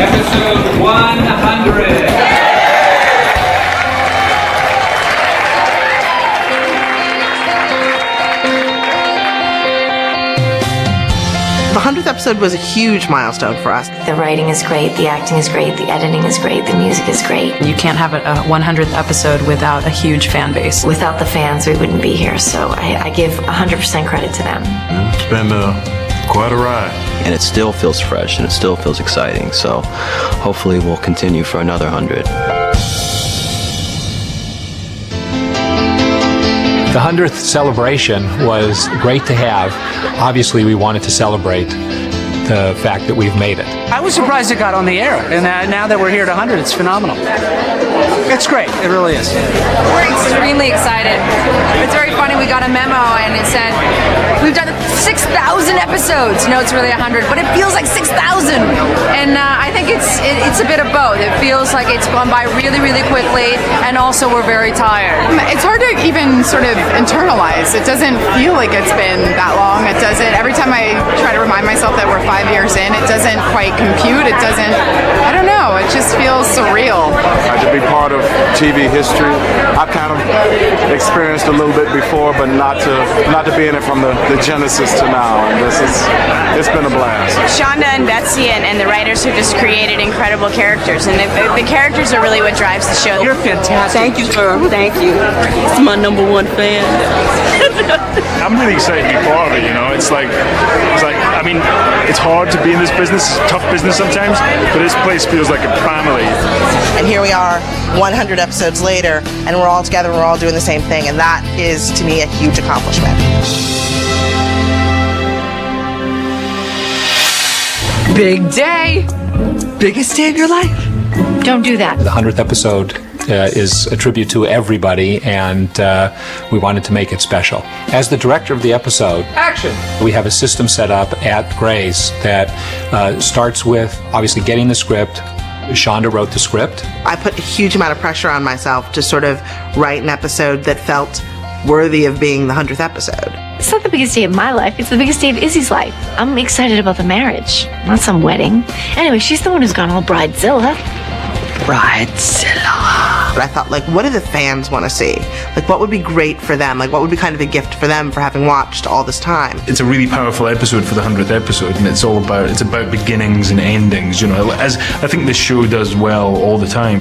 Episode 100. The 100th episode was a huge milestone for us. The writing is great, the acting is great, the editing is great, the music is great. You can't have a 100th episode without a huge fan base. Without the fans, we wouldn't be here, so I give 100% credit to them. It's been quite a ride. And it still feels fresh and it still feels exciting, so hopefully we'll continue for another 100. The 100th celebration was great to have. Obviously, we wanted to celebrate the fact that we've made it. I was surprised it got on the air, and now that we're here at 100, it's phenomenal. It's great, it really is. We're extremely excited. It's very funny, we got a memo and it said, we've done 6,000 episodes. No, it's really 100, but it feels like 6,000. And I think it's a bit of both. It feels like it's gone by really, really quickly, and also we're very tired. It's hard to even sort of internalize. It doesn't feel like it's been that long. It doesn't, every time I try to remind myself that we're 5 years in, it doesn't quite compute. It doesn't, I don't know, it just feels surreal. To be part of TV history, I've kind of experienced a little bit before, but not to be in it from the genesis to now. And it's been a blast. Shonda and Betsy and the writers have just created incredible characters, and the characters are really what drives the show. You're fantastic. Thank you, sir. Thank you. It's my #1 fan. I'm really excited to be part of it, you know. It's like, I mean, it's hard to be in this business, it's a tough business sometimes, but this place feels like a family. And here we are, 100 episodes later, and we're all together, we're all doing the same thing, and that is, to me, a huge accomplishment. Big day! Biggest day of your life? Don't do that. The 100th episode is a tribute to everybody, and we wanted to make it special. As the director of the episode, Action! we have a system set up at Grey's that starts with obviously getting the script. Shonda wrote the script. I put a huge amount of pressure on myself to sort of write an episode that felt worthy of being the 100th episode. It's not the biggest day of my life, it's the biggest day of Izzy's life. I'm excited about the marriage, not some wedding. Anyway, she's the one who's gone all bridezilla. But I thought, like, what do the fans want to see? Like, what would be great for them? Like, what would be kind of a gift for them for having watched all this time? It's a really powerful episode for the 100th episode, and it's about beginnings and endings, you know, as I think this show does well all the time.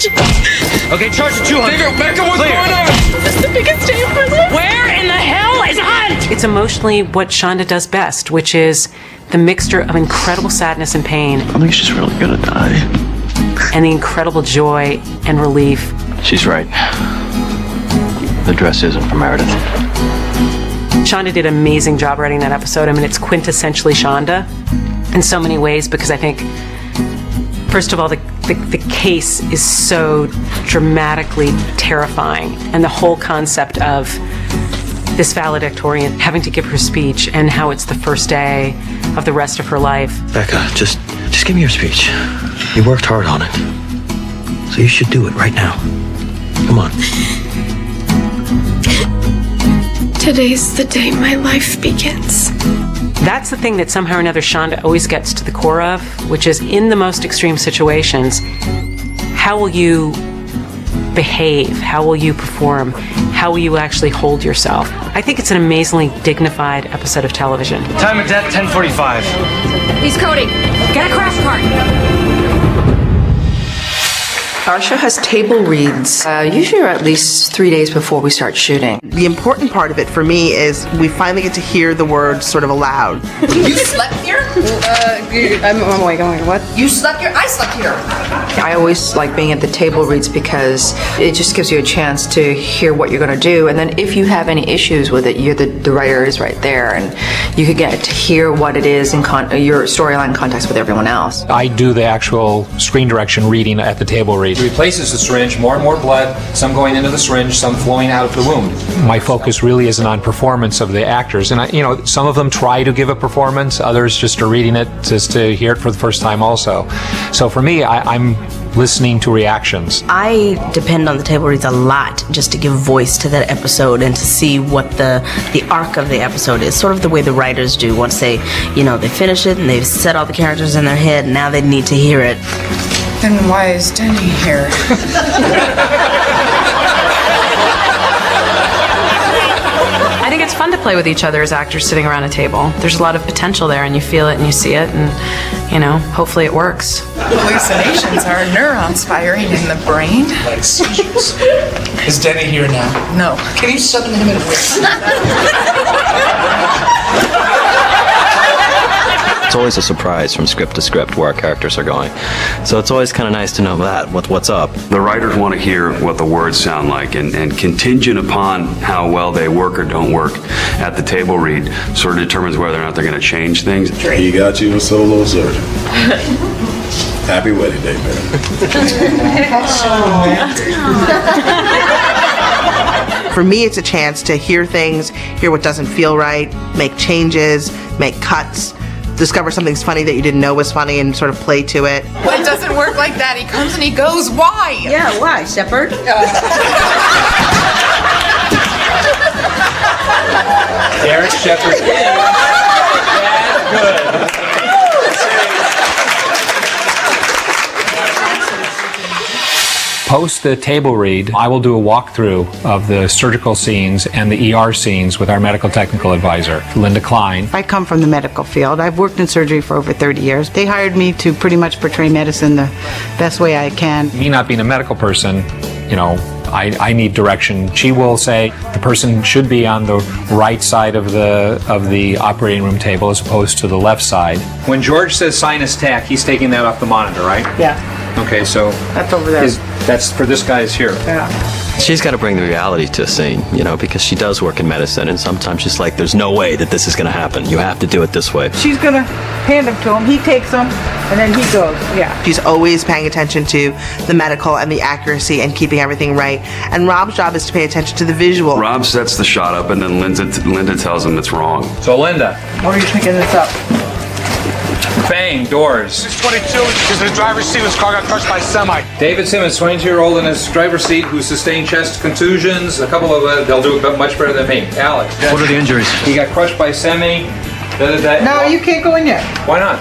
Okay, charge to 200. Becca, what's going on? This is the biggest day of my life. Where in the hell is Hunt? It's emotionally what Shonda does best, which is the mixture of incredible sadness and pain. I think she's really gonna die. And the incredible joy and relief. She's right. The dress isn't for Meredith. Shonda did an amazing job writing that episode. I mean, it's quintessentially Shonda in so many ways, because I think, first of all, the case is so dramatically terrifying, and the whole concept of this valedictorian having to give her speech and how it's the first day of the rest of her life. Becca, just give me your speech. You worked hard on it, so you should do it right now. Come on. Today's the day my life begins. That's the thing that somehow or another Shonda always gets to the core of, which is in the most extreme situations, how will you behave? How will you perform? How will you actually hold yourself? I think it's an amazingly dignified episode of television. Time of death, 10:45. He's coding. Get a crash cart. Our show has table reads, usually at least 3 days before we start shooting. The important part of it for me is we finally get to hear the words sort of aloud. You slept here? I'm like, what? You slept here? I slept here. I always like being at the table reads because it just gives you a chance to hear what you're going to do. And then if you have any issues with it, the writer is right there, and you could get to hear what it is in your storyline context with everyone else. I do the actual screen direction reading at the table read. He replaces the syringe, more and more blood, some going into the syringe, some flowing out of the wound. My focus really isn't on performance of the actors, and some of them try to give a performance, others just are reading it just to hear it for the first time also. So for me, I'm listening to reactions. I depend on the table reads a lot just to give voice to that episode and to see what the arc of the episode is, sort of the way the writers do. Once they finish it and they've set all the characters in their head, now they need to hear it. Then why is Denny here? I think it's fun to play with each other as actors sitting around a table. There's a lot of potential there, and you feel it and you see it, and hopefully it works. Hallucinations are neurons firing in the brain. Like seizures. Is Denny here now? No. Can you summon him in a It's always a surprise from script to script where our characters are going. So it's always kind of nice to know what's up. The writers want to hear what the words sound like, and contingent upon how well they work or don't work at the table read sort of determines whether or not they're going to change things. He got you a solo surgeon. Happy wedding day, man. For me, it's a chance to hear things, hear what doesn't feel right, make changes, make cuts, discover something's funny that you didn't know was funny and sort of play to it. Well, it doesn't work like that. He comes and he goes, why? Yeah, why, Shepard? Derek Shepard. That's good. Post the table read, I will do a walkthrough of the surgical scenes and the ER scenes with our medical technical advisor, Linda Klein. I come from the medical field. I've worked in surgery for over 30 years. They hired me to pretty much portray medicine the best way I can. Me not being a medical person, I need direction. She will say the person should be on the right side of the operating room table as opposed to the left side. When George says sinus tack, he's taking that off the monitor, right? Yeah. Okay, so That's over there. that's for this guy's here. Yeah. She's got to bring the reality to a scene, because she does work in medicine, and sometimes she's like, there's no way that this is going to happen. You have to do it this way. She's going to hand them to him. He takes them, and then he goes. Yeah. She's always paying attention to the medical and the accuracy and keeping everything right. And Rob's job is to pay attention to the visual. Rob sets the shot up, and then Linda tells him it's wrong. So Linda, What are you picking this up? bang, doors. 22, because the driver's seat of his car got crushed by a semi. David Simmons, 22-year-old in his driver's seat who sustained chest contusions. A couple of they'll do it much better than me. Alex. What are the injuries? He got crushed by a semi. No, you can't go in yet. Why not?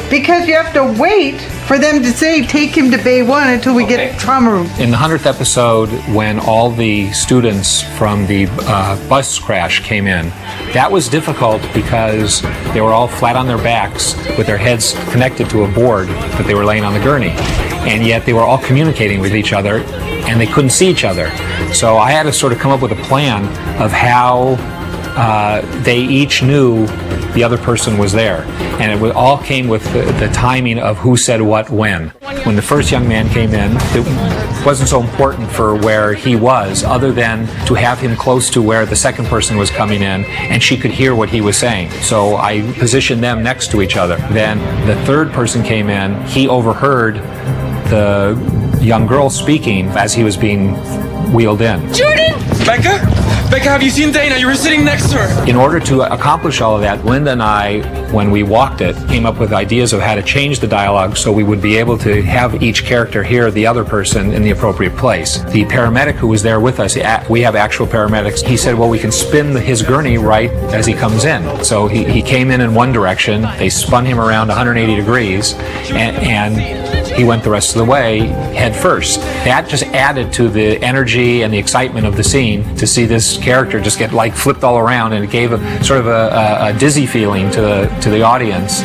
Because you have to wait for them to say, take him to Bay 1 until we get trauma room. In the 100th episode, when all the students from the bus crash came in, that was difficult because they were all flat on their backs with their heads connected to a board that they were laying on the gurney. And yet they were all communicating with each other and they couldn't see each other. So I had to sort of come up with a plan of how they each knew the other person was there. And it all came with the timing of who said what when. When the first young man came in, it wasn't so important for where he was, other than to have him close to where the second person was coming in, and she could hear what he was saying. So I positioned them next to each other. Then the third person came in, he overheard the young girl speaking as he was being wheeled in. Jordan! Becca? Becca, have you seen Dana? You were sitting next to her. In order to accomplish all of that, Linda and I, when we walked it, came up with ideas of how to change the dialogue so we would be able to have each character hear the other person in the appropriate place. The paramedic who was there with us, we have actual paramedics, he said, well, we can spin his gurney right as he comes in. So he came in one direction, they spun him around 180 degrees, and he went the rest of the way head first. That just added to the energy and the excitement of the scene to see this character just get flipped all around, and it gave a sort of a dizzy feeling to the audience.